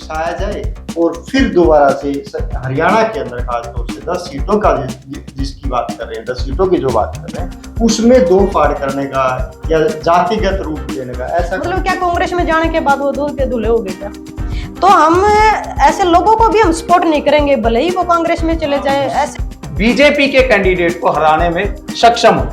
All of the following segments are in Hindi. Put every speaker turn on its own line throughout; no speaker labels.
उकसाया जाए और फिर दोबारा से हरियाणा के अंदर खासतौर से 10 सीटों का जिसकी बात कर रहे हैं, 10 सीटों की जो बात कर रहे हैं, उसमें दो फाड़ करने का या जातिगत रूप देने का, ऐसा
मतलब क्या कांग्रेस में जाने के बाद वो दूध के दूल्हे हो गए क्या? तो हम ऐसे लोगों को भी हम सपोर्ट नहीं करेंगे, भले ही वो कांग्रेस में चले जाए। ऐसे
बीजेपी के कैंडिडेट को हराने में सक्षम हो,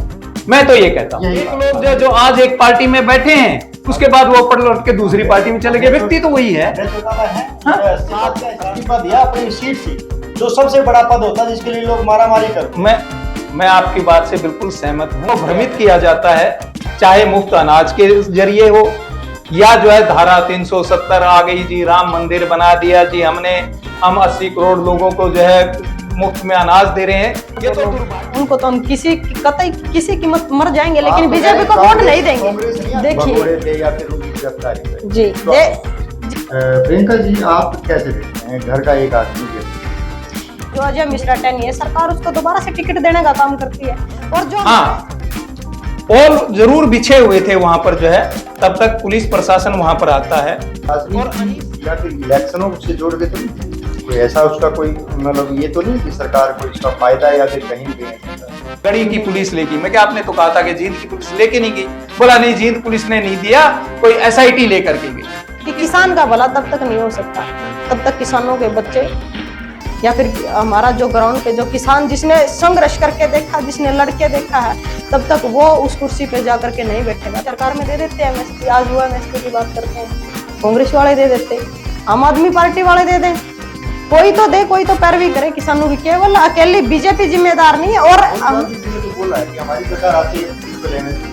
मैं तो ये कहता हूँ। एक लोग जो आज एक पार्टी में बैठे हैं, उसके बाद वो पलट के दूसरी पार्टी में चले गए, व्यक्ति तो वही है।
इस्तीफा दिया अपनी सीट से, जो सबसे बड़ा पद होता है जिसके लिए लोग मारामारी करते हैं।
मैं आपकी बात से बिल्कुल सहमत हूँ। भ्रमित किया जाता है, चाहे मुफ्त अनाज के जरिए हो या जो है धारा 370 आ गई जी, राम मंदिर बना दिया जी हमने, हम 80 करोड़ लोगों को जो है मुफ्त में अनाज दे रहे हैं। ये तो
उनको तो हम कतई किसी कीमत मर जाएंगे, लेकिन बीजेपी को वोट नहीं देंगे। देखिए जी,
प्रियंका जी, आप कैसे देखते हैं घर का एक आदमी
जो अजय मिश्रा टहनी है, सरकार उसको दोबारा से टिकट देने का काम करती है। और जो
पोल जरूर बिछे हुए थे वहां पर जो है, तब तक पुलिस प्रशासन वहां पर आता है
और या फिर इलेक्शनों से जोड़ के, तो कोई ऐसा उसका कोई मतलब ये तो नहीं कि सरकार को इसका फायदा या फिर कहीं भी
गढ़ी की पुलिस लेगी। मैं क्या, आपने तो कहा था कि जींद की पुलिस लेके नहीं गई, बोला नहीं जींद पुलिस ने नहीं दिया, कोई SIT लेकर के गई।
कि किसान का भला तब तक नहीं हो सकता, तब तक किसानों के बच्चे या फिर हमारा जो ग्राउंड पे जो किसान जिसने संघर्ष करके देखा, जिसने लड़के देखा है, तब तक वो उस कुर्सी पे जा करके नहीं बैठेगा। सरकार में दे देते हैं MSP, आज हुआ MSP की बात करते हैं, कांग्रेस वाले दे देते, आम आदमी पार्टी वाले दे दें, कोई तो दे, कोई तो पैरवी करे किसानों की। केवल अकेली बीजेपी जिम्मेदार नहीं है। और
बोला है कि हमारी सरकार आती है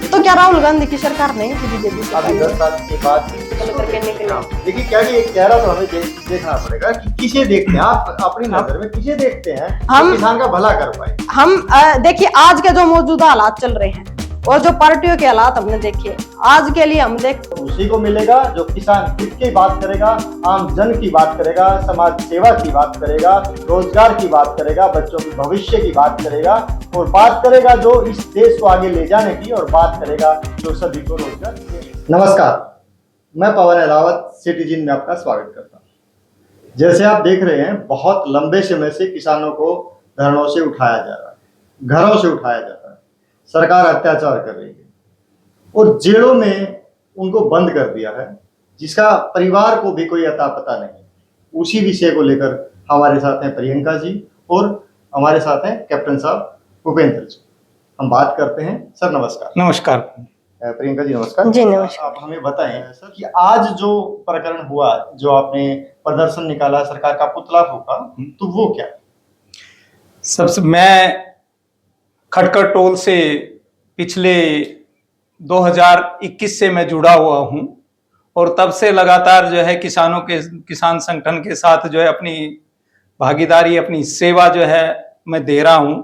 तो क्या राहुल गांधी की सरकार नहीं थी बीजेपी से?
अभी 10 साल के बाद
करके निकला।
देखिए क्या एक चेहरा तो हमें देखना पड़ेगा कि किसे देखते हैं आप, अपनी नजर में किसे देखते हैं हम किसान का भला कर पाए।
हम देखिए आज के जो मौजूदा हालात चल रहे हैं और जो पार्टियों के हालात हमने देखे, आज के लिए हम देख
उसी को मिलेगा जो किसान हित की बात करेगा, आम जन की बात करेगा, समाज सेवा की बात करेगा, रोजगार की बात करेगा, बच्चों के भविष्य की बात करेगा और बात करेगा जो इस देश को आगे ले जाने की, और बात करेगा जो सभी को रोजगार देने। नमस्कार, मैं पवन रावत सिटीजन में आपका स्वागत करता हूँ। जैसे आप देख रहे हैं, बहुत लंबे समय से किसानों को धरनों से उठाया जा रहा है, घरों से उठाया जा रहा है, सरकार अत्याचार कर रही है और जेलों में उनको बंद कर दिया है, जिसका परिवार को भी कोई अता पता नहीं। उसी विषय को लेकर हमारे साथ हैं प्रियंका जी और हमारे साथ हैं कैप्टन साहब भूपेंद्र जी। हम बात करते हैं। सर नमस्कार।
नमस्कार
प्रियंका जी, नमस्कार
जी। नमस्कार।
आप हमें बताएं सर कि आज जो प्रकरण हुआ, जो आपने प्रदर्शन निकाला, सरकार का पुतला फूका, तो वो क्या?
सबसे मैं खटकर टोल से पिछले 2021 से मैं जुड़ा हुआ हूं और तब से लगातार जो है किसान संगठन के साथ जो है अपनी भागीदारी, अपनी सेवा जो है मैं दे रहा हूं।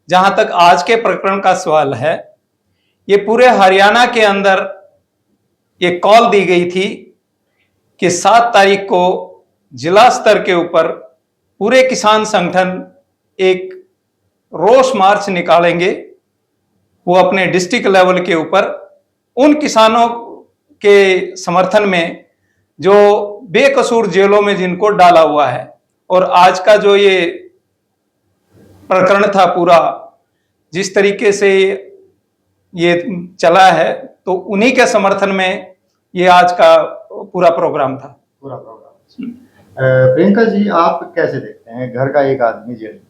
जहां तक आज के प्रकरण का सवाल है, ये पूरे हरियाणा के अंदर ये कॉल दी गई थी कि 7 तारीख को जिला स्तर के ऊपर पूरे किसान संगठन एक रोष मार्च निकालेंगे, वो अपने डिस्ट्रिक्ट लेवल के ऊपर, उन किसानों के समर्थन में जो बेकसूर जेलों में जिनको डाला हुआ है। और आज का जो ये प्रकरण था पूरा, जिस तरीके से ये चला है, तो उन्हीं के समर्थन में ये आज का पूरा प्रोग्राम था।
प्रियंका जी, आप कैसे देखते हैं घर का एक आदमी जेल?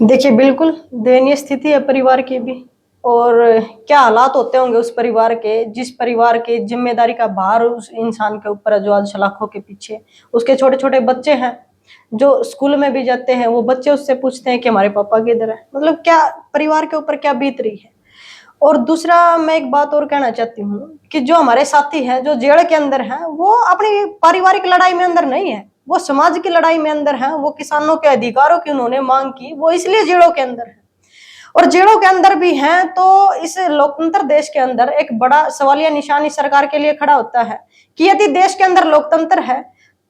देखिए, बिल्कुल दयनीय स्थिति है परिवार की भी, और क्या हालात होते होंगे उस परिवार के, जिस परिवार के जिम्मेदारी का भार उस इंसान के ऊपर है जो आज सलाखों के पीछे। उसके छोटे छोटे बच्चे हैं जो स्कूल में भी जाते हैं, वो बच्चे उससे पूछते हैं कि हमारे पापा किधर है। मतलब क्या परिवार के ऊपर क्या बीत रही है। और दूसरा मैं एक बात और कहना चाहती हूँ कि जो हमारे साथी हैं जो जेल के अंदर हैं, वो अपनी पारिवारिक लड़ाई में अंदर नहीं है, वो समाज की लड़ाई में अंदर है। वो किसानों के अधिकारों की उन्होंने मांग की, वो इसलिए जेलों के अंदर है। और जेलों के अंदर भी हैं तो इस लोकतंत्र देश के अंदर एक बड़ा सवालिया निशान इस सरकार के लिए खड़ा होता है कि यदि देश के अंदर लोकतंत्र है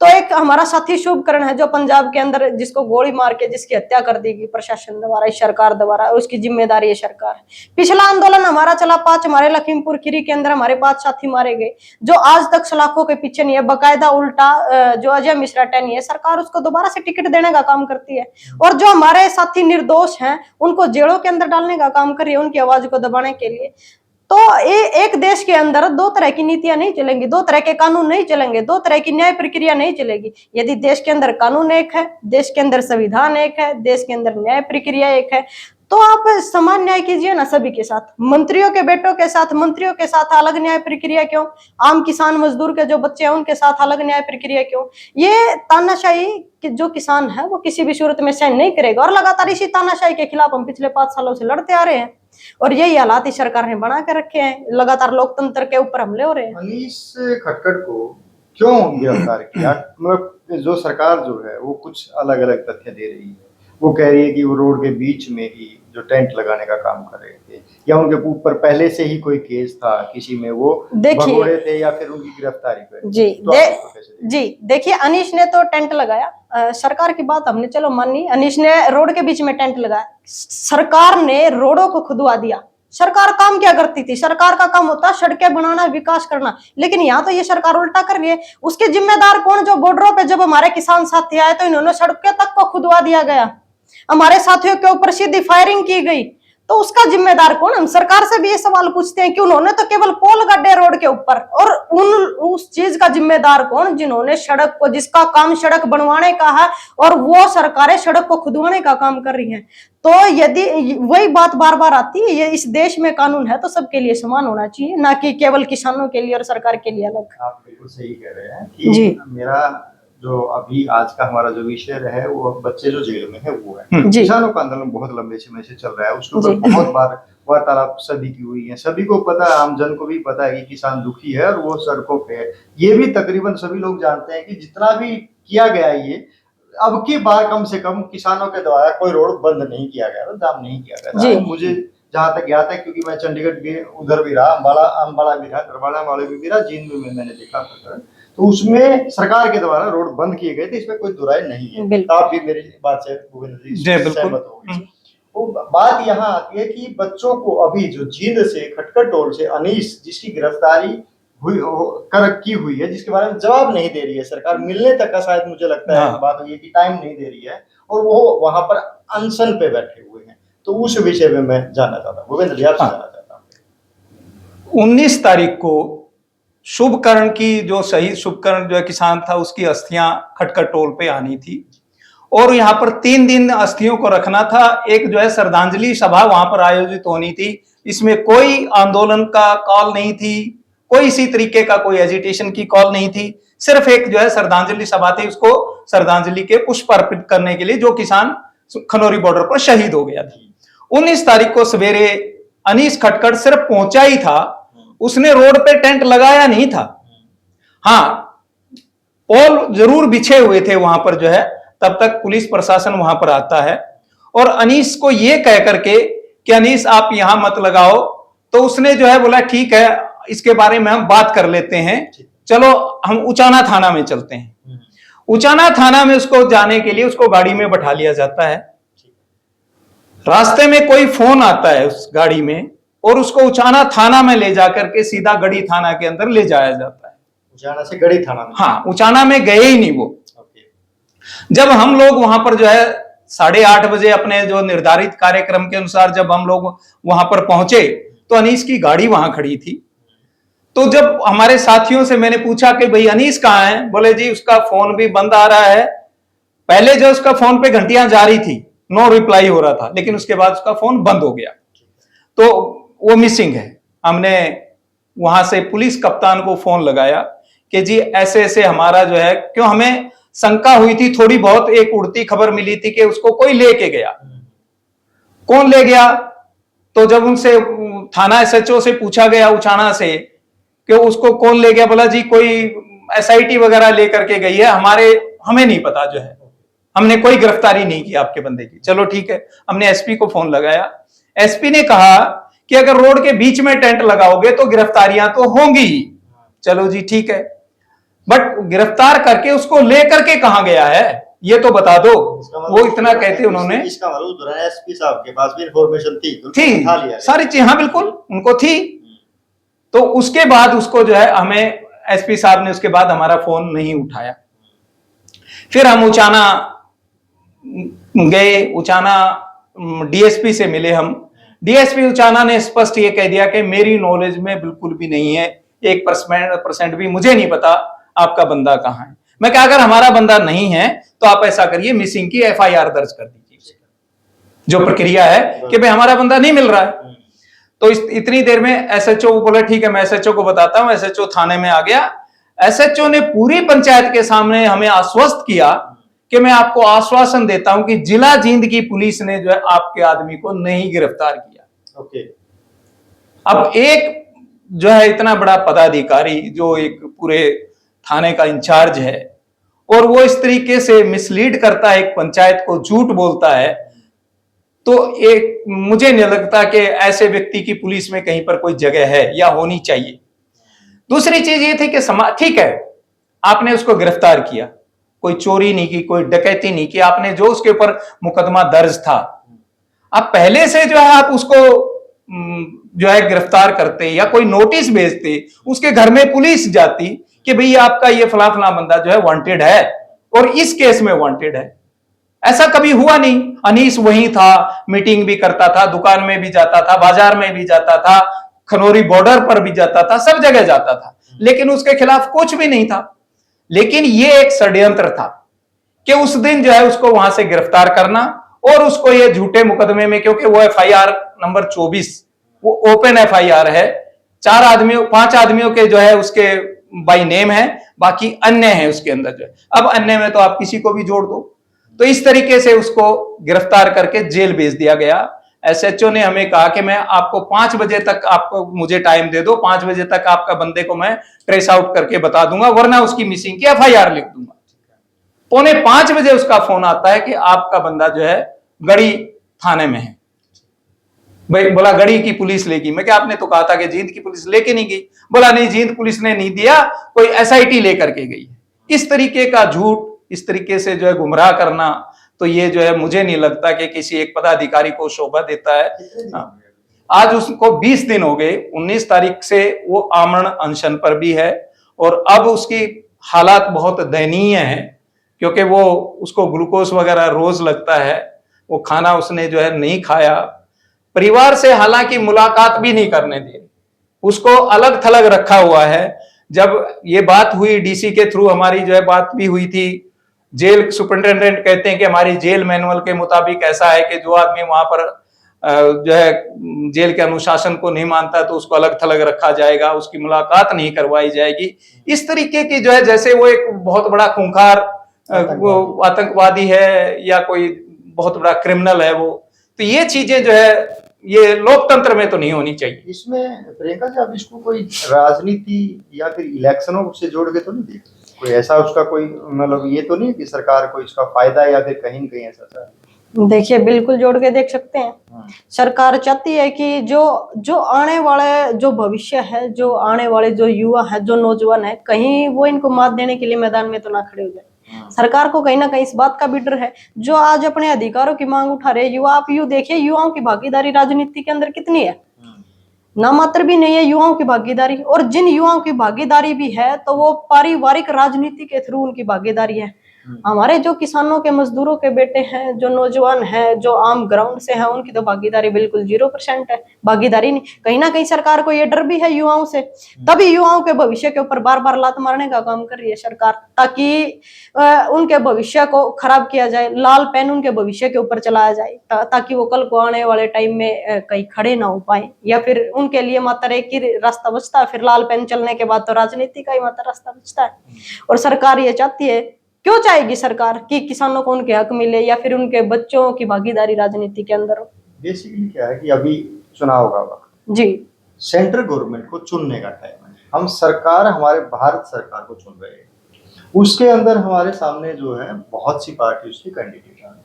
तो एक हमारा साथी शुभकरण है जो पंजाब के अंदर जिसको गोली मार के जिसकी हत्या कर दी गई प्रशासन द्वारा, सरकार द्वारा, उसकी जिम्मेदारी है सरकार। पिछला आंदोलन हमारा चला 5, हमारे लखीमपुर खीरी के अंदर हमारे 5 साथी मारे गए, जो आज तक सलाखों के पीछे नहीं है। बकायदा उल्टा जो अजय मिश्रा टैनी है, सरकार उसको दोबारा से टिकट देने का काम करती है, और जो हमारे साथी निर्दोष हैं उनको जेलों के अंदर डालने का काम कर रही है, उनकी आवाज को दबाने के लिए। तो एक देश के अंदर 2 तरह की नीतियां नहीं चलेंगी, 2 तरह के कानून नहीं चलेंगे, 2 तरह की न्याय प्रक्रिया नहीं चलेगी। यदि देश के अंदर कानून एक है, देश के अंदर संविधान एक है, देश के अंदर न्याय प्रक्रिया एक है, तो आप समान न्याय कीजिए ना सभी के साथ। मंत्रियों के बेटों के साथ, मंत्रियों के साथ अलग न्याय प्रक्रिया क्यों? आम किसान मजदूर के जो बच्चे हैं उनके साथ अलग न्याय प्रक्रिया क्यों? ये तानाशाही कि जो किसान है वो किसी भी सूरत में सहन नहीं करेगा, और लगातार इसी तानाशाही के खिलाफ हम पिछले 5 सालों से लड़ते आ रहे हैं, और यही हालात इस सरकार ने बना के रखे हैं। लगातार लोकतंत्र के ऊपर हमले हो रहे हैं।
अनीस खटकड़ को क्यों गिरफ्तार किया? मतलब जो सरकार जो है वो कुछ अलग अलग तथ्य दे रही है। वो कह रही है कि वो रोड के बीच में ही जो टेंट लगाने का काम कर रहे थे, या उनके ऊपर पहले से ही कोई केस था, किसी में वो भगोड़े थे, या फिर उनकी गिरफ्तारी पर।
जी देखिए, अनीश ने तो टेंट लगाया, सरकार की बात हमने चलो मानी, अनीश ने रोड के बीच में टेंट लगाया, सरकार ने रोडों को खुदवा दिया। सरकार काम क्या करती थी? सरकार का काम होता सड़कें बनाना, विकास करना, लेकिन यहाँ तो ये सरकार उल्टा कर रही है। उसके जिम्मेदार कौन? जो बॉर्डरों पे जब हमारे किसान साथी आए तो इन्होंने सड़कें तक को खुदवा दिया गया, हमारे साथियों के ऊपर सीधी फायरिंग की गई, तो उसका जिम्मेदार कौन? हम सरकार से भी ये सवाल पूछते हैं कि उन्होंने तो केवल पोल गड्ढे रोड के ऊपर, और उस चीज का जिम्मेदार कौन जिन्होंने सड़क को, जिसका काम सड़क बनवाने का है, और वो सरकारें सड़क को खुदवाने का काम कर रही हैं। तो यदि वही बात बार बार आती है, ये इस देश में कानून है तो सबके लिए समान होना चाहिए, ना कि केवल किसानों के लिए और सरकार के लिए अलग।
आप बिल्कुल सही कह रहे हैं कि मेरा जो अभी आज का हमारा जो विषय है वो बच्चे जो जेल में है वो है। किसानों का आंदोलन बहुत लंबे समय से चल रहा है, उसके ऊपर बहुत बार वार्तालाप सभी की हुई है, सभी को पता है, आम जन को भी पता है कि किसान दुखी है और वो सड़कों पे है। ये भी तकरीबन सभी लोग जानते हैं कि जितना भी किया गया ये, अब की बार कम से कम किसानों के द्वारा कोई रोड बंद नहीं किया गया, जाम नहीं किया गया। मुझे जहाँ तक याद है, क्योंकि मैं चंडीगढ़ भी उधर भी रहा, अम्बाला भी रहा, दरबाड़ा वाले भी रहा, जींद में मैंने देखा था, तो उसमें सरकार के द्वारा रोड बंद किए गए थे, इसमें कोई दुराई नहीं है। आप भी मेरी बात से सहमत होंगे। वो बात यहाँ आती है कि बच्चों को अभी जो जींद से, खटकड़ टोल से अनीस, जिसकी गिरफ्तारी की हुई है, जिसके बारे में जवाब नहीं दे रही है सरकार, मिलने तक का शायद मुझे लगता है बात हुई है कि टाइम नहीं दे रही है, और वो वहां पर अनशन पे बैठे हुए हैं। तो उस विषय में मैं जानना चाहता हूँ, भूपेंद्र जी आपसे जानना चाहता हूँ।
19 तारीख को शुभकरण की, जो शहीद शुभकरण जो है किसान था, उसकी अस्थियां खटकड़ टोल पे आनी थी, और यहाँ पर 3 दिन अस्थियों को रखना था। एक जो है श्रद्धांजलि सभा वहां पर आयोजित होनी थी। इसमें कोई आंदोलन का कॉल नहीं थी, कोई इसी तरीके का कोई एजिटेशन की कॉल नहीं थी, सिर्फ एक जो है श्रद्धांजलि सभा थी, उसको श्रद्धांजलि के पुष्प अर्पित करने के लिए, जो किसान खनौरी बॉर्डर पर शहीद हो गया था। 19 तारीख को सवेरे अनीस खटकड़ सिर्फ पहुंचा ही था, उसने रोड पे टेंट लगाया नहीं था। हाँ, पोल जरूर बिछे हुए थे वहां पर जो है, तब तक पुलिस प्रशासन वहां पर आता है, और अनीस को ये कह करके कि अनीस आप यहां मत लगाओ, तो उसने जो है बोला ठीक है, इसके बारे में हम बात कर लेते हैं, चलो हम उचाना थाना में चलते हैं। उचाना थाना में उसको जाने के लिए उसको गाड़ी में बैठा लिया जाता है। रास्ते में कोई फोन आता है उस गाड़ी में, और उसको उचाना थाना में ले जाकर के सीधा गढ़ी थाना के अंदर ले जाया जाता है।
उचाना से गढ़ी थाना में?
हाँ, उचाना में गए ही नहीं वो। जब हम लोग वहां पर जो है 8:30 बजे अपने जो निर्धारित कार्यक्रम के अनुसार जब हम लोग वहां पर पहुंचे, तो अनीस की गाड़ी वहां खड़ी थी। तो जब हमारे साथियों से मैंने पूछा कि भाई अनीस कहाँ है, बोले जी उसका फोन भी बंद आ रहा है। पहले जो उसका फोन पे घंटियां जा रही थी, नो रिप्लाई हो रहा था, लेकिन उसके बाद उसका फोन बंद हो गया, तो वो मिसिंग है। हमने वहां से पुलिस कप्तान को फोन लगाया कि जी ऐसे ऐसे हमारा जो है, क्यों हमें शंका हुई थी थोड़ी बहुत, एक उड़ती खबर मिली थी कि उसको कोई लेके गया। कौन ले गया? तो जब उनसे थाना एसएचओ से पूछा गया उचाना से कि उसको कौन ले गया, बोला जी कोई एसआईटी वगैरह लेकर के गई है, हमें नहीं पता जो है, हमने कोई गिरफ्तारी नहीं की आपके बंदे की। चलो ठीक है, हमने एसपी को फोन लगाया। एसपी ने कहा कि अगर रोड के बीच में टेंट लगाओगे तो गिरफ्तारियां तो होंगी ही। चलो जी ठीक है। बट गिरफ्तार करके उसको लेकर के कहां गया है ये तो बता दो। वो इतना कहते उन्होंने,
इसका मतलब एसपी साहब के पास भी इंफॉर्मेशन थी उठा लिया
सारी चीज, हाँ बिल्कुल उनको थी। तो उसके बाद उसको जो है हमें एसपी साहब ने उसके बाद हमारा फोन नहीं उठाया। फिर हम उचाना गए, उचाना डीएसपी से मिले हम। डीएसपी उचाना ने स्पष्ट ये कह दिया कि मेरी नॉलेज में बिल्कुल भी नहीं है, 1% भी मुझे नहीं पता आपका बंदा कहां है। मैं कहा अगर हमारा बंदा नहीं है तो आप ऐसा करिए, मिसिंग की एफआईआर दर्ज कर दीजिए, जो प्रक्रिया है कि भाई हमारा बंदा नहीं मिल रहा है। तो इतनी देर में एसएचओ बोला ठीक है मैं एसएचओ को बताता हूं। एसएचओ थाने में आ गया। एसएचओ ने पूरी पंचायत के सामने हमें आश्वस्त किया कि मैं आपको आश्वासन देता हूं कि जिला जींद की पुलिस ने जो है आपके आदमी को नहीं गिरफ्तार किया।
ओके।
अब एक जो है इतना बड़ा पदाधिकारी जो एक पूरे थाने का इंचार्ज है और वो इस तरीके से मिसलीड करता है, एक पंचायत को झूठ बोलता है, तो एक मुझे नहीं लगता कि ऐसे व्यक्ति की पुलिस में कहीं पर कोई जगह है या होनी चाहिए। दूसरी चीज ये थी कि ठीक है आपने उसको गिरफ्तार किया, कोई चोरी नहीं की, कोई डकैती नहीं की, आपने जो उसके ऊपर मुकदमा दर्ज था, आप पहले से जो है आप उसको जो है गिरफ्तार करते या कोई नोटिस भेजते, उसके घर में पुलिस जाती कि भई आपका ये फला फला बंदा जो है वांटेड है और इस केस में वांटेड है। ऐसा कभी हुआ नहीं। अनीस वहीं था, मीटिंग भी करता था, दुकान में भी जाता था, बाजार में भी जाता था, खनौरी बॉर्डर पर भी जाता था, सब जगह जाता था, लेकिन उसके खिलाफ कुछ भी नहीं था। लेकिन ये एक षड्यंत्र था कि उस दिन जो है उसको वहां से गिरफ्तार करना और उसको ये झूठे मुकदमे में, क्योंकि वो एफआईआर नंबर 24 वो ओपन एफआईआर है, 5 आदमियों के जो है उसके बाई नेम है, बाकी अन्य है उसके अंदर जो है। अब अन्य में तो आप किसी को भी जोड़ दो। तो इस तरीके से उसको गिरफ्तार करके जेल भेज दिया गया। एसएचओ ने हमें कहा कि मैं आपको 5 बजे तक आपको मुझे टाइम दे दो, 5 बजे तक आपका बंदे को मैं ट्रेस आउट करके बता दूंगा, वरना उसकी मिसिंग की एफआईआर लिख दूंगा। 4:45 बजे उसका फोन आता है कि आपका बंदा जो है गढ़ी थाने में है। भाई बोला गढ़ी की पुलिस लेगी। मैं क्या आपने तो कहा था कि जींद की पुलिस लेके नहीं गई। बोला नहीं जींद पुलिस ने नहीं दिया, कोई एसआईटी लेकर के गई। इस तरीके का झूठ, इस तरीके से जो है गुमराह करना, तो ये जो है मुझे नहीं लगता कि किसी एक पदाधिकारी को शोभा देता है। आज उसको 20 दिन हो गए, 19 तारीख से वो आमरण अनशन पर भी है और अब उसकी हालात बहुत दयनीय है, क्योंकि वो उसको ग्लूकोज वगैरह रोज लगता है, वो खाना उसने जो है नहीं खाया, परिवार से हालांकि मुलाकात भी नहीं करने दी, उसको अलग थलग रखा हुआ है। जब ये बात हुई डीसी के थ्रू, हमारी जो है बात भी हुई थी, जेल सुपरिटेंडेंट कहते हैं कि हमारी जेल मैनुअल के मुताबिक ऐसा है कि जो आदमी वहां पर जो है जेल के अनुशासन को नहीं मानता तो उसको अलग थलग रखा जाएगा, उसकी मुलाकात नहीं करवाई जाएगी। इस तरीके की जो है जैसे वो एक बहुत बड़ा खूंखार आतंकवादी है या कोई बहुत बड़ा क्रिमिनल है वो। तो ये चीजें जो है ये लोकतंत्र में तो नहीं होनी चाहिए।
इसमें प्रियंका जी आप इसको कोई राजनीति या फिर इलेक्शनों से जोड़ के तो नहीं देखते? कोई ऐसा उसका कोई मतलब ये तो नहीं है कि सरकार को इसका फायदा या फिर कहीं न कहीं ऐसा?
देखिए बिल्कुल जोड़ के देख सकते हैं। सरकार चाहती है कि जो आने वाले जो भविष्य है, जो आने वाले जो युवा है, जो नौजवान है, कहीं वो इनको मात देने के लिए मैदान में तो ना खड़े हो जाए। सरकार को कहीं ना कहीं इस बात का भी डर है। जो आज अपने अधिकारों की मांग उठा रहे युवा, आप यूं देखिए युवाओं की भागीदारी राजनीति के अंदर कितनी है, ना मात्र भी नहीं है युवाओं की भागीदारी। और जिन युवाओं की भागीदारी भी है तो वो पारिवारिक राजनीति के थ्रू उनकी भागीदारी है। हमारे जो किसानों के, मजदूरों के बेटे हैं, जो नौजवान हैं, जो आम ग्राउंड से हैं, उनकी तो भागीदारी बिल्कुल 0% है, भागीदारी नहीं। कहीं ना कहीं सरकार को ये डर भी है युवाओं से, तभी युवाओं के भविष्य के ऊपर बार बार लात मारने का काम कर रही है सरकार, ताकि उनके भविष्य को खराब किया जाए, लाल पेन उनके भविष्य के ऊपर चलाया जाए, ताकि वो कल को आने वाले टाइम में कहीं खड़े ना हो पाए। या फिर उनके लिए मात्र एक ही रास्ता बचता है, फिर लाल पेन चलने के बाद तो राजनीति का ही मात्र रास्ता बचता है। और सरकार ये चाहती है, क्यों चाहेगी सरकार कि किसानों को उनके हक मिले या फिर उनके बच्चों की भागीदारी राजनीति के अंदर हो।
बेसिकली क्या है कि अभी चुनाव का वक्त
जी,
सेंट्रल गवर्नमेंट को चुनने का टाइम है। हम सरकार, हमारे भारत सरकार को चुन रहे हैं, उसके अंदर हमारे सामने जो है बहुत सी पार्टी उसके कैंडिडेट हैं।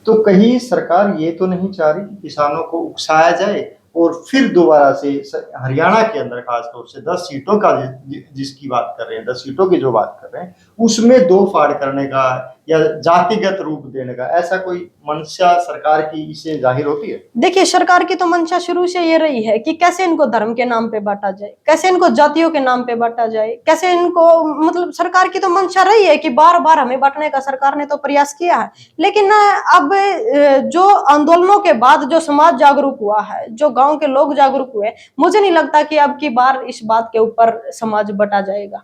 तो कहीं सरकार ये तो नहीं चाह रही कि किसानों को उकसाया जाए और फिर दोबारा से हरियाणा के अंदर खासतौर से 10 सीटों का जिसकी बात कर रहे हैं, 10 सीटों की जो बात कर रहे हैं, उसमें दो फाड़ करने का या जातिगत रूप देने का ऐसा कोई मंशा सरकार की इससे जाहिर होती है?
देखिए, सरकार की तो मंशा शुरू से ये रही है कि कैसे इनको धर्म के नाम पे बांटा जाए, कैसे इनको जातियों के नाम पे बांटा जाए, कैसे इनको, मतलब सरकार की तो मंशा रही है कि बार बार हमें बांटने का सरकार ने तो प्रयास किया है। लेकिन अब जो आंदोलनों के बाद जो समाज जागरूक हुआ है, जो गांव के लोग जागरूक हुए, मुझे नहीं लगता कि अब की बार इस बात के ऊपर समाज बटा जाएगा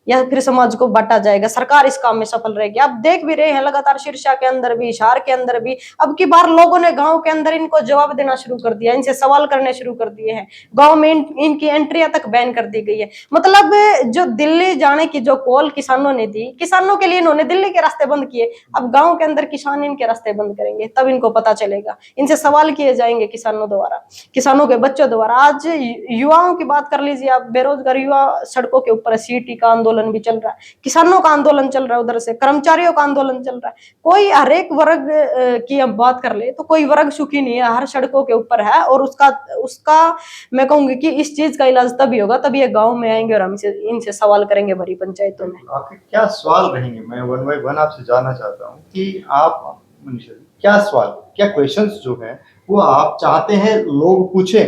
या फिर समाज को बांटा जाएगा। सरकार इस काम में सफल रहेगी। आप देख भी रहे हैं लगातार सिरसा के अंदर भी, हिसार के अंदर भी, अब की बार लोगों ने गांव के अंदर इनको जवाब देना शुरू कर दिया, इनसे सवाल करने शुरू कर दिए हैं। गांव में इनकी एंट्रियां तक बैन कर दी गई है। मतलब जो दिल्ली जाने की जो कॉल किसानों ने दी, किसानों के लिए इन्होंने दिल्ली के रास्ते बंद किए। अब गाँव के अंदर किसान इनके रास्ते बंद करेंगे, तब इनको पता चलेगा। इनसे सवाल किए जाएंगे किसानों द्वारा, किसानों के बच्चों द्वारा। आज युवाओं की बात कर लीजिए आप, बेरोजगार युवा सड़कों के ऊपर, सीटी का आंदोलन भी चल रहा है, किसानों का आंदोलन चल रहा है, उधर से कर्मचारियों का आंदोलन चल रहा है। कोई हर एक वर्ग की हम बात कर ले तो कोई वर्ग सुखी नहीं है, हर सड़कों के ऊपर है। और उसका मैं कहूंगी कि इस चीज का इलाज तभी होगा, तभी ये गांव में आएंगे और हमसे इनसे सवाल करेंगे भरी पंचायतों में।
आपके क्या सवाल रहेंगे? मैं वन बाय वन आपसे जानना चाहता हूँ कि आप क्या सवाल, क्या क्वेश्चंस जो है वो आप चाहते हैं लोग पूछे,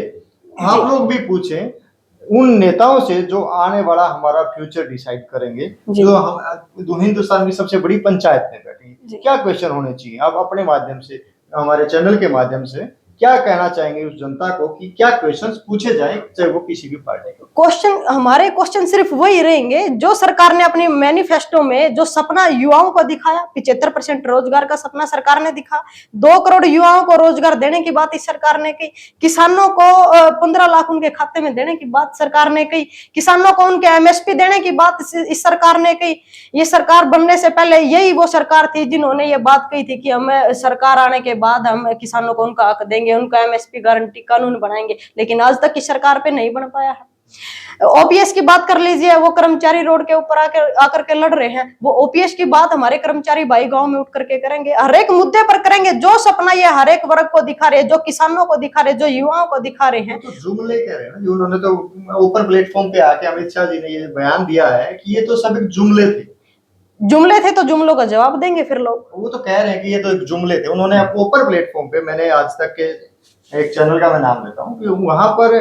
आप लोग भी पूछें उन नेताओं से जो आने वाला हमारा फ्यूचर डिसाइड करेंगे, जो हिंदुस्तान की सबसे बड़ी पंचायत में बैठेंगे। क्या क्वेश्चन होने चाहिए? आप अपने माध्यम से, हमारे चैनल के माध्यम से क्या कहना चाहेंगे उस जनता को कि क्या क्वेश्चंस पूछे जाएं, चाहे वो किसी भी पार्टी को?
हमारे क्वेश्चन सिर्फ वही रहेंगे जो सरकार ने अपनी मैनिफेस्टो में जो सपना युवाओं को दिखाया। 75% रोजगार का सपना सरकार ने दिखा, 2 करोड़ युवाओं को रोजगार देने की बात इस सरकार ने की, किसानों को 15 लाख उनके खाते में देने की बात सरकार ने कही, किसानों को उनके MSP देने की बात इस सरकार ने कही। ये सरकार बनने से पहले यही वो सरकार थी जिन्होंने ये बात कही थी कि हमें सरकार आने के बाद हम किसानों को उनका हक देंगे, उनका MSP गारंटी कानून बनाएंगे। लेकिन आज तक की सरकार पे नहीं बन पाया है। OPS की बात कर लीजिए, वो कर्मचारी रोड के ऊपर आकर के लड़ रहे हैं, वो OPS की बात हमारे कर्मचारी भाई गांव में उठ करके करेंगे, हर एक मुद्दे पर करेंगे। जो सपना ये हर एक वर्ग को दिखा रहे हैं, जो किसानों को दिखा रहे हैं, जो युवाओं को दिखा रहे हैं,
तो जुमले कह रहे हैं ना, उन्होंने तो ऊपर प्लेटफॉर्म पे आके अमित शाह जी ने ये बयान दिया है कि ये तो सब एक जुमले थे।
जुमले थे तो जुमलों का जवाब देंगे फिर लोग।
वो तो कह रहे हैं कि ये तो एक जुमले थे। उन्होंने ऊपर प्लेटफॉर्म पे, मैंने आज तक के एक चैनल का मैं नाम लेता हूँ, कि वहां पर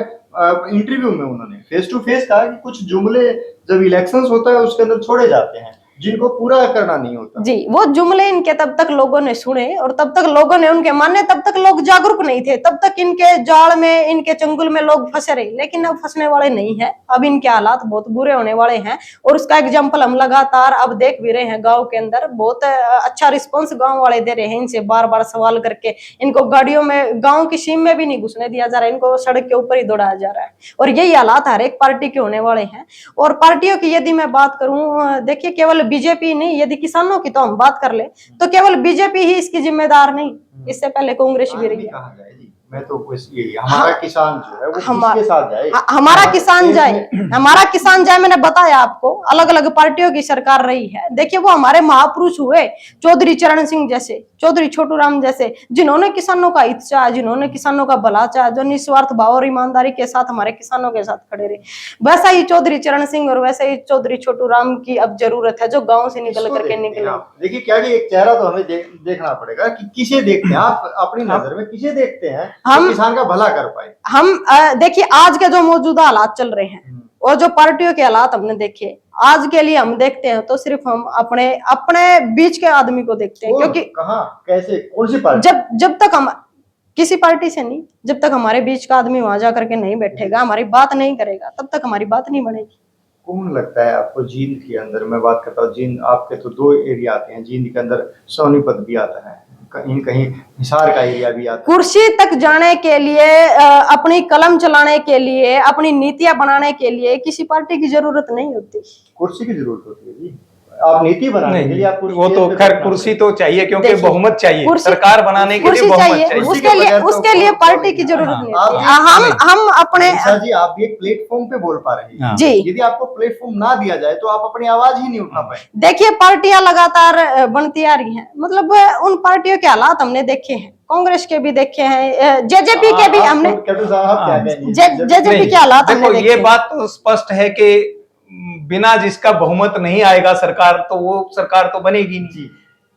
इंटरव्यू में उन्होंने फेस टू फेस कहा कि कुछ जुमले जब इलेक्शंस होता है उसके अंदर छोड़े जाते हैं जिनको पूरा करना नहीं होता।
जी, वो जुमले इनके तब तक लोगों ने सुने और तब तक लोगों ने उनके माने, तब तक लोग जागरूक नहीं थे, तब तक इनके जाल में, इनके चंगुल में लोग फंसे रहे। लेकिन अब फंसने वाले नहीं है, अब इनके हालात बहुत बुरे होने वाले हैं। और उसका एग्जाम्पल हम लगातार अब देख भी रहे हैं। गाँव के अंदर बहुत अच्छा रिस्पॉन्स गाँव वाले दे रहे हैं। इनसे बार बार सवाल करके इनको गाड़ियों में, गाँव की सीम में भी नहीं घुसने दिया जा रहा है, इनको सड़क के ऊपर ही दौड़ाया जा रहा है। और यही हालात हर एक पार्टी के होने वाले हैं। और पार्टियों की यदि मैं बात करूं, देखिए केवल बीजेपी नहीं, यदि किसानों की तो हम बात कर ले तो केवल बीजेपी ही इसकी जिम्मेदार नहीं, इससे पहले कांग्रेस भी रही है।
मैं तो हमारा किसान जो है वो किसके साथ जाए?
हमारा किसान जाए, हमारा किसान जाए। मैंने बताया आपको, अलग अलग पार्टियों की सरकार रही है। देखिए वो हमारे महापुरुष हुए, चौधरी चरण सिंह जैसे, चौधरी छोटू राम जैसे, जिन्होंने किसानों का हित चाहा, जिन्होंने किसानों का भला चाहा, जो निस्वार्थ भाव और ईमानदारी के साथ हमारे किसानों के साथ खड़े रहे। वैसा ही चौधरी चरण सिंह और वैसे ही चौधरी छोटू राम की अब जरूरत है, जो गाँव से निकल करके निकले।
देखिए क्या एक चेहरा तो हमें देखना पड़ेगा कि किसे देखते हैं आप, अपनी नजर में किसे देखते हैं हम किसान का भला कर पाए।
हम देखिए आज के जो मौजूदा हालात चल रहे हैं और जो पार्टियों के हालात हमने देखे, आज के लिए हम देखते हैं तो सिर्फ हम अपने बीच के आदमी को देखते हैं। क्योंकि
कहां, कैसे, कौन सी पार्टी?
जब तक हम किसी पार्टी से नहीं, जब तक हमारे बीच का आदमी वहां जा करके नहीं बैठेगा, हमारी बात नहीं करेगा, तब तक हमारी बात नहीं बनेगी।
कौन लगता है आपको जींद के अंदर? मैं बात करता हूँ जींद, आपके तो 2 एरिया आते हैं, जींद के अंदर सोनीपत भी आता है, कहीं कहीं हिसार का एरिया भी आता है।
कुर्सी तक जाने के लिए, अपनी कलम चलाने के लिए, अपनी नीतियां बनाने के लिए किसी पार्टी की जरूरत नहीं होती।
कुर्सी की जरूरत होती है जी। आप नीति बनाने के लिए आपको
वो तो खैर कुर्सी तो चाहिए, क्योंकि
देखिए,
बहुमत चाहिए,
कुर्सी-
सरकार बनाने के लिए
कुर्सी
बहुमत
चाहिए,
चाहिए।
उसके लिए पार्टी की जरूरत नहीं
आप
होती। हम अपने
निशा जी, आप भी एक प्लेटफॉर्म पे बोल पा रहे हैं।
हाँ।
जी
यदि आपको प्लेटफॉर्म ना दिया जाए तो आप अपनी आवाज ही नहीं उठा पाए।
देखिए, पार्टियां लगातार बनती आ रही हैं, मतलब उन पार्टियों के हालात हमने देखे हैं, कांग्रेस के भी देखे हैं, जेजेपी के भी हमने,
कैप्टन साहब आप क्या कहेंगे?
जेजेपी
नहीं,
के हालात हमने
देखो
देखे
ये
हैं।
बात तो स्पष्ट है कि बिना जिसका बहुमत नहीं आएगा सरकार, तो वो सरकार तो बनेगी नहीं।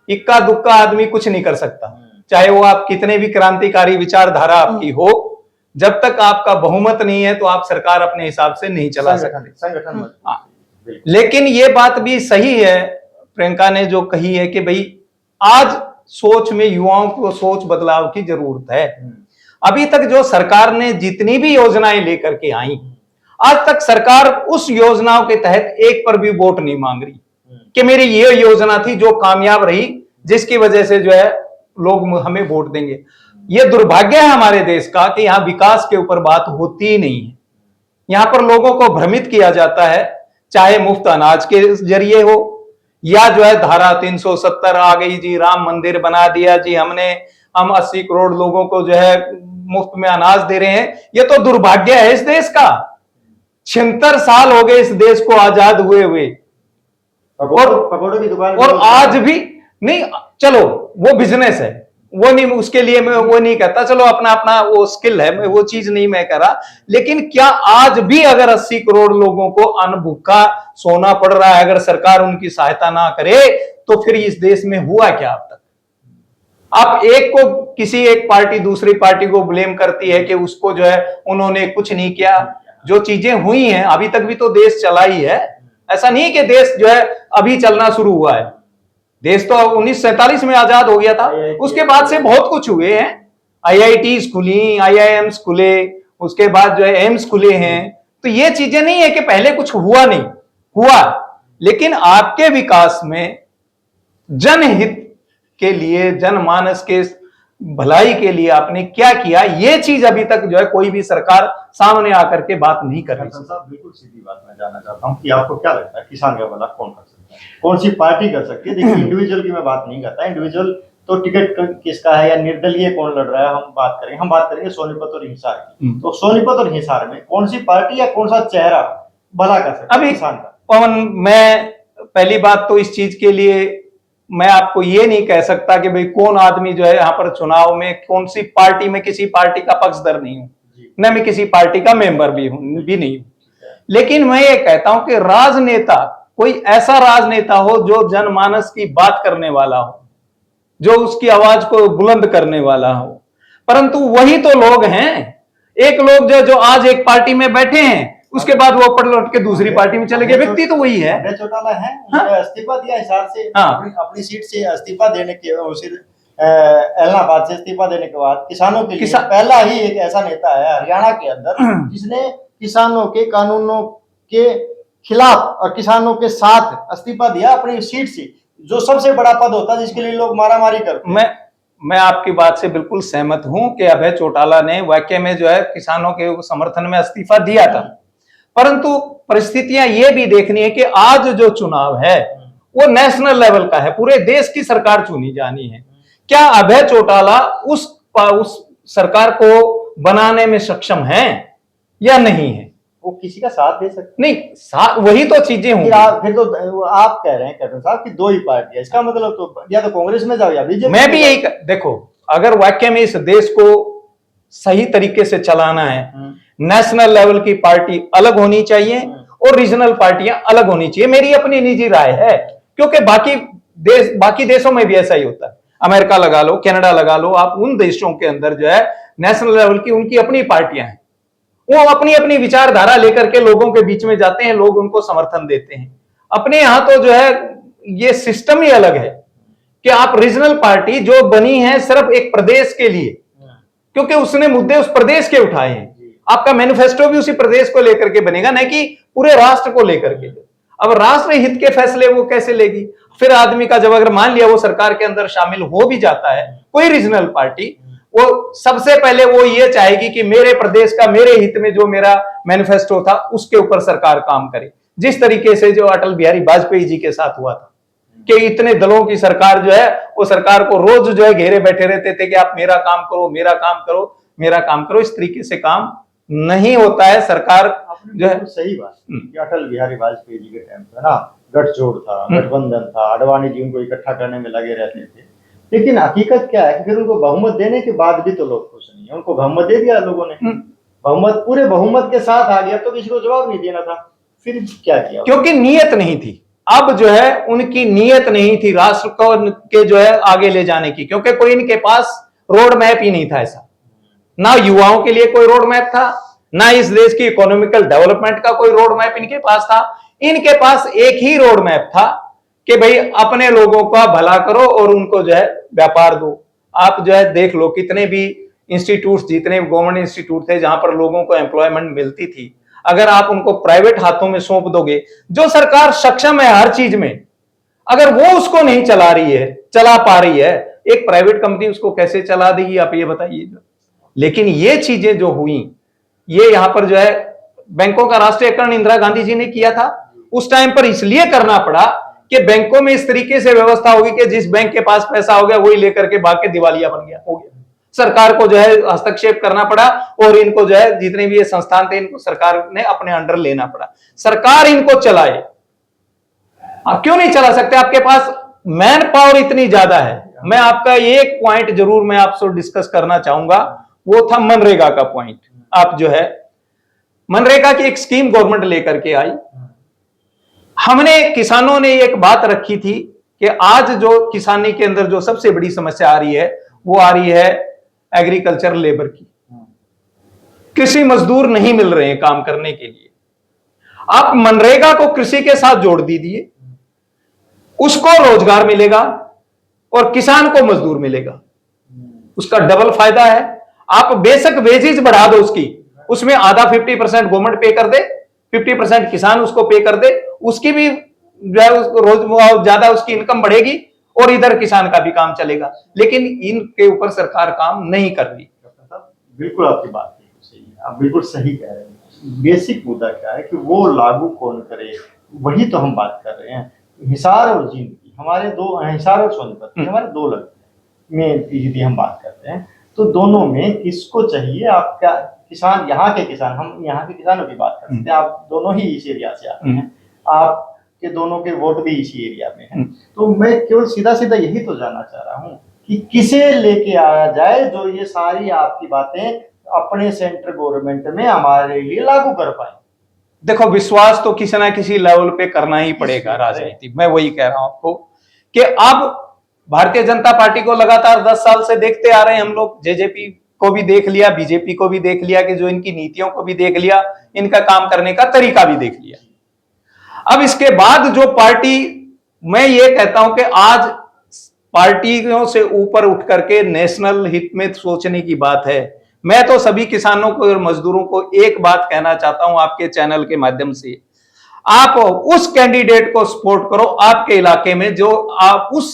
इक्का दुक्का आदमी कुछ नहीं कर सकता, चाहे वो आप कितने भी क्रांतिकारी विचारधारा आपकी हो, जब तक आपका बहुमत नहीं है तो आप सरकार अपने हिसाब से नहीं चला सकते।
संगठन
हाँ। लेकिन ये बात भी सही है प्रियंका ने जो कही है कि भाई आज सोच में युवाओं को सोच बदलाव की जरूरत है। अभी तक जो सरकार ने जितनी भी योजनाएं लेकर के आई, आज तक सरकार उस योजनाओं के तहत एक पर भी वोट नहीं मांग रही कि मेरी ये योजना थी जो कामयाब रही, जिसकी वजह से जो है लोग हमें वोट देंगे। ये दुर्भाग्य है हमारे देश का कि यहाँ विकास के ऊपर बात होती ही नहीं है। यहाँ पर लोगों को भ्रमित किया जाता है, चाहे मुफ्त अनाज के जरिए हो या जो है धारा 370 आ गई जी, राम मंदिर बना दिया जी हमने, हम 80 करोड़ लोगों को जो है मुफ्त में अनाज दे रहे हैं। ये तो दुर्भाग्य है इस देश का। 76 साल हो गए इस देश को आजाद हुए हुए,
पकौड़ों की दुकान
और आज भी नहीं। चलो वो बिजनेस है, वो नहीं, उसके लिए मैं वो नहीं कहता, चलो अपना अपना वो स्किल है, मैं वो चीज नहीं मैं कह रहा। लेकिन क्या आज भी अगर 80 करोड़ लोगों को अन्न भूखा सोना पड़ रहा है, अगर सरकार उनकी सहायता ना करे तो फिर इस देश में हुआ क्या अब तक? आप एक को किसी एक पार्टी दूसरी पार्टी को ब्लेम करती है कि उसको जो है उन्होंने कुछ नहीं किया। जो चीजें हुई हैं अभी तक भी तो देश चला ही है, ऐसा नहीं कि देश जो है अभी चलना शुरू हुआ है। देश तो 1947 में आजाद हो गया था, उसके बाद से बहुत कुछ हुए हैं। IITs खुली, IIMs खुले, उसके बाद जो है एम्स खुले हैं। तो ये चीजें नहीं है कि पहले कुछ हुआ नहीं, हुआ। लेकिन आपके विकास में जनहित के लिए, जनमानस के भलाई के लिए आपने क्या किया, ये चीज अभी तक जो है कोई भी सरकार सामने आकर के बात नहीं कर रही।
साहब बिल्कुल सीधी बात मैं जानना चाहता हूँ कि आपको क्या लगता है किसान का भला कौन कर सकता है, कौन सी पार्टी कर सकती है? देखिए इंडिविजुअल की मैं बात नहीं करता, इंडिविजुअल तो टिकट किसका है या निर्दलीय कौन लड़ रहा है हम बात करेंगे सोनीपत और हिसार की। तो सोनीपत और हिसार में कौन सी पार्टी या कौन सा चेहरा भला कर सकता है किसान का?
पवन, मैं पहली बात तो इस चीज के लिए मैं आपको ये नहीं कह सकता कि भाई कौन आदमी जो है यहाँ पर चुनाव में कौन सी पार्टी में, किसी पार्टी का पक्षधर नहीं हूं, न मैं किसी पार्टी का मेंबर भी नहीं हूं। लेकिन मैं ये कहता हूं कि राजनेता, कोई ऐसा राजनेता हो जो जनमानस की बात करने वाला हो, जो उसकी आवाज को बुलंद करने वाला हो। परंतु वही तो लोग हैं, एक लोग जो आज एक पार्टी में बैठे हैं, उसके बाद वो लौट के दूसरी पार्टी में चले गए, व्यक्ति तो वही है।
अभय चौटाला है,
हाँ?
इस्तीफा दिया हिसार से,
हाँ?
अपनी सीट से इस्तीफा देने के इलाहाबाद से इस्तीफा देने के बाद किसानों के लिए पहला ही एक ऐसा नेता है हरियाणा के अंदर जिसने किसानों के कानूनों के खिलाफ और किसानों के साथ इस्तीफा दिया अपनी सीट से, जो सबसे बड़ा पद होता है जिसके लिए लोग मारामारी करते हैं।
मैं आपकी बात से बिल्कुल सहमत हूं कि अभय चौटाला ने वाकई में जो है किसानों के समर्थन में इस्तीफा दिया था। परंतु परिस्थितियां ये भी देखनी है कि आज जो चुनाव है वो नेशनल लेवल का है, पूरे देश की सरकार चुनी जानी है। क्या अभय चौटाला उस सरकार को बनाने में सक्षम है या नहीं है?
वो किसी का साथ दे सकते
नहीं, वही तो चीजें होंगी।
फिर तो आप कह रहे हैं कैप्टन साहब कि दो ही पार्टी है, इसका मतलब तो या तो कांग्रेस में जाओ या बीजेपी।
मैं भी यही देखो, अगर वाकई में इस देश को सही तरीके से चलाना है, नेशनल लेवल की पार्टी अलग होनी चाहिए और रीजनल पार्टियां अलग होनी चाहिए। मेरी अपनी निजी राय है, क्योंकि बाकी देशों में भी ऐसा ही होता है। अमेरिका लगा लो, कनाडा लगा लो, आप उन देशों के अंदर जो है नेशनल लेवल की उनकी अपनी पार्टियां हैं, वो अपनी अपनी विचारधारा लेकर के लोगों के बीच में जाते हैं, लोग उनको समर्थन देते हैं। अपने यहां तो जो है ये सिस्टम ही अलग है कि आप रीजनल पार्टी जो बनी है सिर्फ एक प्रदेश के लिए, क्योंकि उसने मुद्दे उस प्रदेश के उठाए हैं, आपका मैनिफेस्टो भी उसी प्रदेश को लेकर के बनेगा, न कि पूरे राष्ट्र को लेकर के। अब राष्ट्र हित के फैसले वो कैसे लेगी? फिर आदमी का जब अगर मान लिया वो सरकार के अंदर शामिल हो भी जाता है कोई रीजनल पार्टी, वो सबसे पहले वो ये चाहेगी कि मेरे प्रदेश का, मेरे हित में जो मेरा मैनिफेस्टो था उसके ऊपर सरकार काम करे, जिस तरीके से जो अटल बिहारी वाजपेयी जी के साथ हुआ था। कि इतने दलों की सरकार जो है वो सरकार को रोज जो है घेरे बैठे रहते थे कि आप मेरा काम करो, मेरा काम करो, मेरा काम करो। इस तरीके से काम नहीं होता है। सरकार जो है
सही बात कि अटल बिहारी वाजपेयी जी के टाइम पे ना गठजोड़ था, गठबंधन था, आडवाणी जी उनको इकट्ठा करने में लगे रहते थे। लेकिन हकीकत क्या है कि फिर उनको बहुमत देने के बाद भी तो लोग खुश नहीं है। उनको बहुमत दे दिया लोगों ने, बहुमत पूरे बहुमत के साथ आ गया, तो किसी को जवाब नहीं देना था। फिर क्या किया?
क्योंकि नीयत नहीं थी। अब जो है उनकी नीयत नहीं थी राष्ट्र को के जो है आगे ले जाने की, क्योंकि कोई इनके पास रोड मैप ही नहीं था। ऐसा ना युवाओं के लिए कोई रोड मैप था, ना इस देश की इकोनॉमिकल डेवलपमेंट का कोई रोड मैप इनके पास था। इनके पास एक ही रोड मैप था कि भाई अपने लोगों का भला करो और उनको जो है व्यापार दो। आप जो है देख लो कितने भी इंस्टीट्यूट, जितने गवर्नमेंट इंस्टीट्यूट थे जहां पर लोगों को एम्प्लॉयमेंट मिलती थी, अगर आप उनको प्राइवेट हाथों में सौंप दोगे, जो सरकार सक्षम है हर चीज में, अगर वो उसको नहीं चला रही है, चला पा रही है, एक प्राइवेट कंपनी उसको कैसे चला देगी, आप ये बताइए। लेकिन ये चीजें जो हुई, ये यहां पर जो है बैंकों का राष्ट्रीयकरण इंदिरा गांधी जी ने किया था। उस टाइम पर इसलिए करना पड़ा कि बैंकों में इस तरीके से व्यवस्था होगी कि जिस बैंक के पास पैसा हो गया वही लेकर के भाग के दिवालिया बन गया, हो गया। सरकार को जो है हस्तक्षेप करना पड़ा और इनको जो है जितने भी ये संस्थान थे इनको सरकार ने अपने अंडर लेना पड़ा। सरकार इनको चलाए, आप क्यों नहीं चला सकते? आपके पास मैन पावर इतनी ज्यादा है। मैं आपका एक पॉइंट जरूर मैं आपसे डिस्कस करना चाहूंगा, वो था मनरेगा का पॉइंट। आप जो है मनरेगा की एक स्कीम गवर्नमेंट लेकर के आई। हमने किसानों ने एक बात रखी थी कि आज जो किसानी के अंदर जो सबसे बड़ी समस्या आ रही है वो आ रही है एग्रीकल्चर लेबर की। कृषि मजदूर नहीं मिल रहे हैं काम करने के लिए। आप मनरेगा को कृषि के साथ जोड़ दीजिए, उसको रोजगार मिलेगा और किसान को मजदूर मिलेगा, उसका डबल फायदा है। आप बेशक वेजेज बढ़ा दो उसकी, उसमें आधा 50% गवर्नमेंट पे कर दे, 50% किसान उसको पे कर दे, उसकी भी जो है रोज ज्यादा उसकी इनकम बढ़ेगी और इधर किसान का भी काम चलेगा। लेकिन इनके ऊपर सरकार काम नहीं कर रही।
बिल्कुल आपकी बात सही है, आप बिल्कुल सही कह रहे हैं। बेसिक मुद्दा क्या है कि वो लागू कौन करे, वही तो हम बात कर रहे हैं। हिसार और जिंदगी हमारे दो, हिसार और सोनीपत हमारे दो लगते हैं में यदि हम बात करते हैं तो दोनों में किसको चाहिए? आप क्या किसान, यहाँ के किसान, हम यहाँ के किसानों की बात करते हैं, आप दोनों ही इस एरिया से आते हैं, आपके दोनों के वोट भी इसी एरिया में हैं। तो मैं केवल सीधा सीधा यही तो जानना चाह रहा हूँ कि किसे लेके आया जाए जो ये सारी आपकी बातें अपने सेंट्रल गवर्नमेंट में हमारे लिए लागू कर पाए।
देखो, विश्वास तो किसी ना किसी लेवल पे करना ही पड़ेगा राजनीति। मैं वही कह रहा हूं आपको कि अब भारतीय जनता पार्टी को लगातार 10 साल से देखते आ रहे हैं हम लोग। जेजेपी को भी देख लिया, बीजेपी को भी देख लिया, कि जो इनकी नीतियों को भी देख लिया, इनका काम करने का तरीका भी देख लिया। अब इसके बाद जो पार्टी, मैं ये कहता हूं कि आज पार्टियों से ऊपर उठ करके नेशनल हित में सोचने की बात है। मैं तो सभी किसानों को और मजदूरों को एक बात कहना चाहता हूं आपके चैनल के माध्यम से, आप उस कैंडिडेट को सपोर्ट करो आपके इलाके में जो आप उस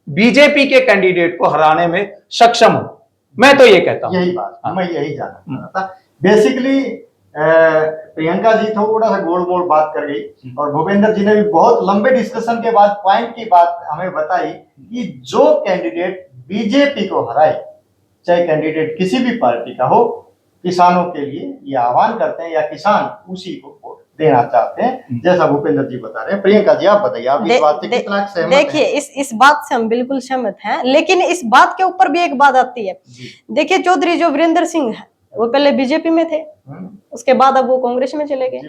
बीजेपी के कैंडिडेट को हराने में सक्षम हो। मैं तो ये कहता हूं।
यही बात मैं यही जानना चाहता था। बेसिकली प्रियंका जी थोड़ा सा गोल मोल बात कर गई और भूपेंद्र जी ने भी बहुत लंबे डिस्कशन के बाद पॉइंट की बात हमें बताई कि जो कैंडिडेट बीजेपी को हराए, चाहे कैंडिडेट किसी भी पार्टी का हो, किसानों के लिए ये आह्वान करते हैं या किसान उसी को वोट देना चाहते हैं, जैसा भूपेंद्र जी बता रहे हैं। प्रियंका जी आप बताइए, आप इस बात से कितना सहमत हैं?
देखिए, इस बात से हम बिल्कुल सहमत हैं, लेकिन इस बात के ऊपर भी एक बात आती है। देखिए, चौधरी जो वीरेंद्र सिंह है वो पहले बीजेपी में थे, उसके बाद अब वो कांग्रेस में चले गए।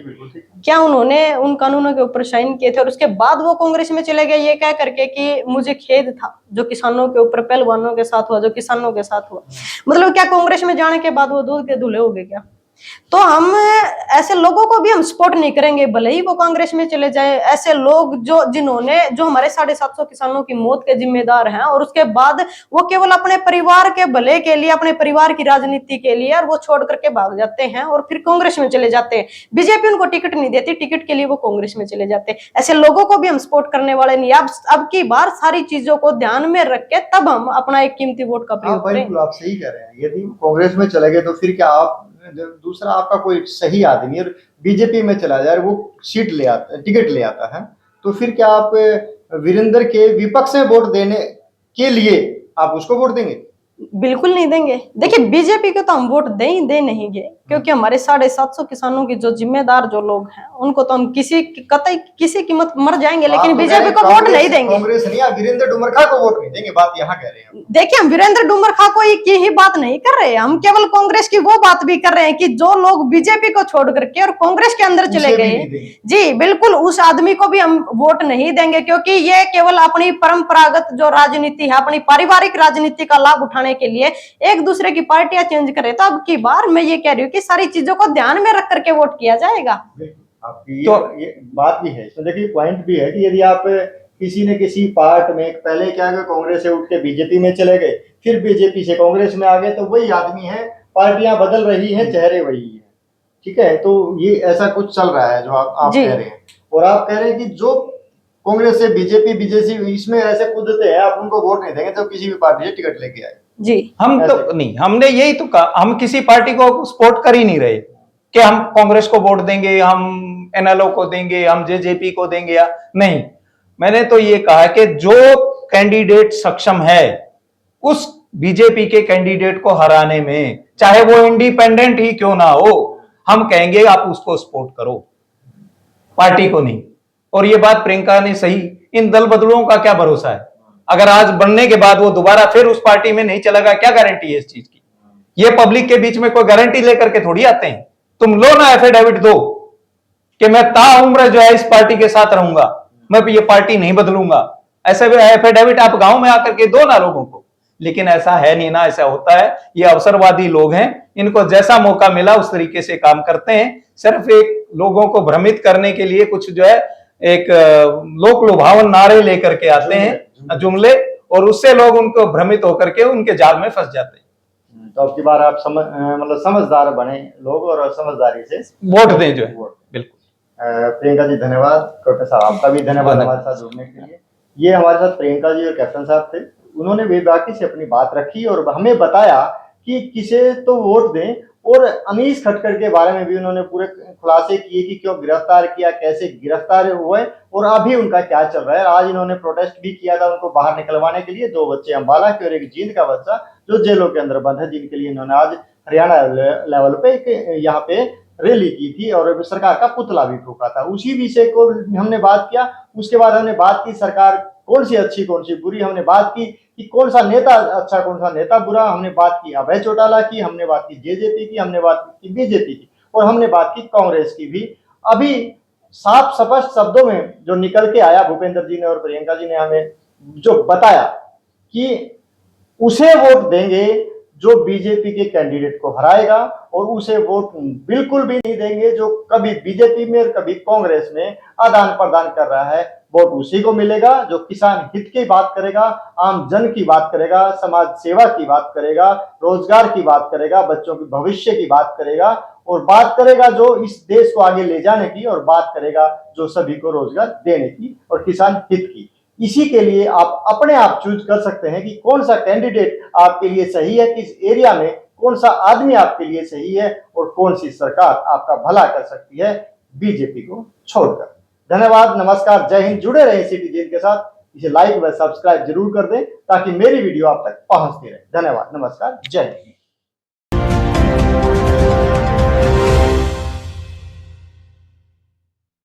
क्या उन्होंने उन कानूनों के ऊपर साइन किए थे और उसके बाद वो कांग्रेस में चले गए ये कह करके कि मुझे खेद था जो किसानों के ऊपर, पहलवानों के साथ हुआ, जो किसानों के साथ हुआ? मतलब क्या कांग्रेस में जाने के बाद वो दूध के धुले हो गए क्या? तो हम ऐसे लोगों को भी हम सपोर्ट नहीं करेंगे, भले ही वो कांग्रेस में चले जाए। ऐसे लोग जो हमारे 750 किसानों की मौत के जिम्मेदार हैं और उसके बाद वो केवल अपने परिवार के भले के लिए, अपने परिवार की राजनीति के लिए और वो छोड़ करके भाग जाते हैं और फिर कांग्रेस में चले जाते हैं। बीजेपी उनको टिकट नहीं देती, टिकट के लिए वो कांग्रेस में चले जाते हैं। ऐसे लोगों को भी हम सपोर्ट करने वाले नहीं। अब की बार सारी चीजों को ध्यान में रख के तब हम अपना एक कीमती वोट का प्रयोग करें।
आप सही कह रहे हैं। यदि कांग्रेस में चले गए तो फिर क्या आप दूसरा आपका कोई सही आदमी और बीजेपी में चला जाए, वो सीट ले आता, टिकट ले आता है, तो फिर क्या आप वीरेंद्र के विपक्ष में वोट देने के लिए आप उसको वोट देंगे?
बिल्कुल नहीं देंगे। देखिए बीजेपी को तो हम वोट दे नहीं क्योंकि हमारे 750 किसानों के जो जिम्मेदार जो लोग हैं उनको तो हम कतई किसी कीमत मर जाएंगे, लेकिन बीजेपी को वोट नहीं देंगे।
कांग्रेस नहीं, आप वीरेंद्र डुमरखा को वोट नहीं देंगे, बात यहाँ कह रहे हैं।
देखिए हम वीरेंद्र डुमरखा को की ही बात नहीं कर रहे हैं, हम केवल कांग्रेस की वो बात भी कर रहे हैं कि जो लोग बीजेपी को छोड़ करके और कांग्रेस के अंदर चले गए, जी बिल्कुल उस आदमी को भी हम वोट नहीं देंगे, क्योंकि ये केवल अपनी परंपरागत जो राजनीति है, अपनी पारिवारिक राजनीति का लाभ उठाने के लिए एक दूसरे की पार्टियां चेंज करे। तो अब की बार मैं ये कह रही हूँ कि सारी चीजों को ध्यान में रख करके वोट किया जाएगा।
आपकी ये बात भी है, तो देखिए पॉइंट भी है कि यदि आप किसी न किसी पार्ट में पहले क्या गए, कांग्रेस से उठ के बीजेपी में चले गए, फिर बीजेपी से कांग्रेस में आ गए, तो वही आदमी है, पार्टियां बदल रही हैं, चेहरे वही है, ठीक है। तो ये ऐसा कुछ चल रहा है जो आप कह रहे हैं, और आप कह रहे हैं कि जो कांग्रेस से बीजेपी इसमें ऐसे कूदते हैं, आप उनको वोट नहीं देंगे तो किसी भी पार्टी से टिकट लेके आए।
जी
हम तो नहीं, हमने यही तो कहा, हम किसी पार्टी को सपोर्ट कर ही नहीं रहे कि हम कांग्रेस को वोट देंगे, हम एनएलओ को देंगे, हम जेजेपी को देंगे, या नहीं। मैंने तो ये कहा कि जो कैंडिडेट सक्षम है उस बीजेपी के कैंडिडेट को हराने में, चाहे वो इंडिपेंडेंट ही क्यों ना हो, हम कहेंगे आप उसको सपोर्ट करो, पार्टी को नहीं। और ये बात प्रियंका ने सही, इन दल बदलों का क्या भरोसा है, अगर आज बनने के बाद वो दोबारा फिर उस पार्टी में नहीं चलेगा, क्या गारंटी है इस चीज की? ये पब्लिक के बीच में कोई गारंटी लेकर के थोड़ी आते हैं। तुम लो ना एफिडेविट दो कि मैं ताउम्र जो है इस पार्टी के साथ रहूंगा, मैं ये पार्टी नहीं बदलूंगा, ऐसे भी एफिडेविट आप गांव में आकर के दो ना लोगों को। लेकिन ऐसा है नहीं ना, ऐसा होता है, ये अवसरवादी लोग हैं, इनको जैसा मौका मिला उस तरीके से काम करते हैं, सिर्फ एक लोगों को भ्रमित करने के लिए कुछ जो है एक लोक लुभावन नारे लेकर के आते हैं, जुमले, और उससे लोग उनको भ्रमित होकर के उनके जाल में फंस जाते हैं।
तो अब की बार आप समझदार बने लोग और समझदारी से
वोट दें जो है। बिल्कुल।
प्रियंका जी धन्यवाद, कैप्टन साहब आपका भी धन्यवाद हमारे साथ जुड़ने के लिए। ये हमारे साथ प्रियंका जी और कैप्टन साहब थे, उन्होंने बेबाकी से अपनी बात रखी और हमें बताया कि किसे तो वोट दें, और अनीस खटकर के बारे में भी उन्होंने पूरे खुलासे किए कि क्यों गिरफ्तार किया, कैसे गिरफ्तार हुए और अभी उनका क्या चल रहा है। आज इन्होंने प्रोटेस्ट भी किया था उनको बाहर निकलवाने के लिए, 2 बच्चे अम्बाला के और एक जींद का बच्चा जो जेलों के अंदर बंद है, जिनके लिए इन्होंने आज हरियाणा लेवल पे यहाँ पे रैली की थी और सरकार का पुतला भी फूका था। उसी विषय को हमने बात किया। उसके बाद हमने बात की सरकार कौन सी अच्छी कौन सी बुरी, हमने बात की कि कौन सा नेता अच्छा कौन सा नेता बुरा, हमने बात की अभय चौटाला की, हमने बात की जेजेपी की, हमने बात की बीजेपी की, और हमने बात की कांग्रेस की भी। अभी साफ स्पष्ट शब्दों में जो निकल के आया, भूपेंद्र जी ने और प्रियंका जी ने हमें जो बताया कि उसे वोट देंगे जो बीजेपी के कैंडिडेट को हराएगा, और उसे वोट बिल्कुल भी नहीं देंगे जो कभी बीजेपी में और कभी कांग्रेस में आदान प्रदान कर रहा है। वोट उसी को मिलेगा जो किसान हित की बात करेगा, आम जन की बात करेगा, समाज सेवा की बात करेगा, रोजगार की बात करेगा, बच्चों के भविष्य की बात करेगा, और बात करेगा जो इस देश को आगे ले जाने की, और बात करेगा जो सभी को रोजगार देने की और किसान हित की। इसी के लिए आप अपने आप चूज कर सकते हैं कि कौन सा कैंडिडेट आपके लिए सही है, किस एरिया में कौन सा आदमी आपके लिए सही है, और कौन सी सरकार आपका भला कर सकती है बीजेपी को छोड़कर। धन्यवाद, नमस्कार, जय हिंद। जुड़े रहे सिटीजन के साथ, इसे लाइक व सब्सक्राइब जरूर कर दें ताकि मेरी वीडियो आप तक पहुंचती रहे। धन्यवाद, नमस्कार, जय हिंद।